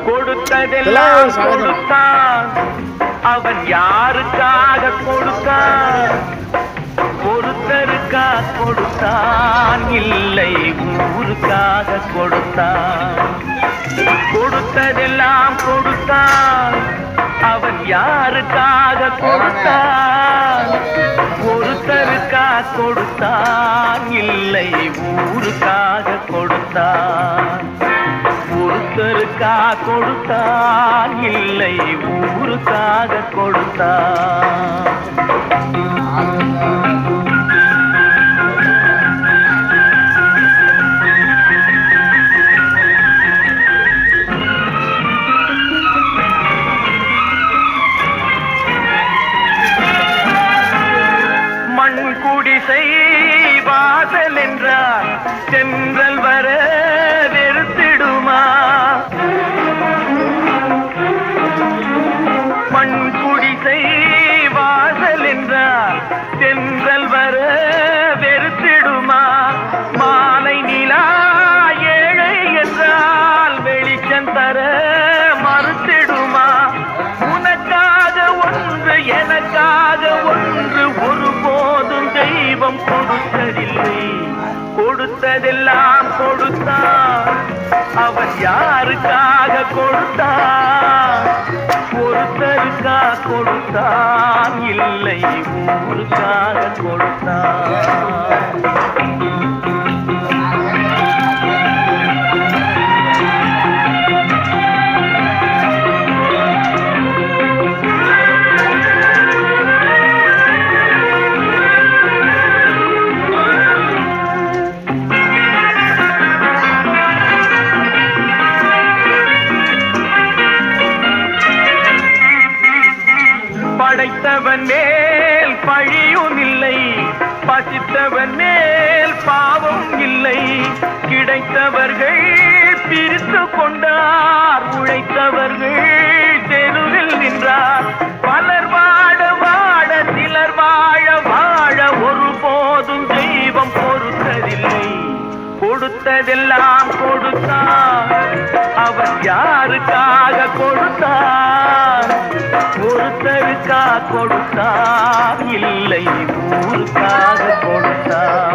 கொடுத்ததெல்லாம் கொடுத்தான், அவன் யாருக்காக கொடுத்தான்? ஒருத்தருக்கா கொடுத்தான், இல்லை ஊருக்காக கொடுத்தான். கொடுத்ததெல்லாம் கொடுத்தான், அவன் யாருக்காக கொடுத்தான்? ஒருத்தருக்கா கொடுத்தான், இல்லை ஊருக்காக கொடுத்தான். ஒருத்தருக்கா கொடுத்தான், இல்லை ஊருக்காக கொடுத்தான். மண் குடிசை வாசல் என்றார் சென்றல் வர வெறுத்திடுமா? மண் குடிசை வாசல் என்றார் சென்றல் வர வெறுத்திடுமா? மாலை நிலா ஏழை என்றால் வெளிச்சம் தர மறுத்திடுமா? உனக்காக ஒன்று எனக்காக ஒன்று ஒருபோதும் தெய்வம் கொடுத்ததில்லை. கொடுத்ததெல்லாம் கொடுத்தான், அவன் யாருக்காக கொடுத்தான்? ஒருத்தருக்கா கொடுத்தான், இல்லை ஊருக்காக கொடுத்தான். படைத்தவன் மேல் பழியும் இல்லை, பசித்தவன் மேல் பாவம் இல்லை. கிடைத்தவர்கள் பிரித்து கொண்டார், உழைத்தவர்கள் தெருவில் நின்றார். பலர் வாழ வாழ சிலர் வாழ வாழ ஒருபோதும் தெய்வம் பொறுத்ததில்லை. கொடுத்ததெல்லாம் கொடுத்தான், அவன் யாருக்காக கொடுத்தான்? ஒருத்தருக்கா கொடுத்தான், இல்லை ஊருக்காக கொடுத்தான்.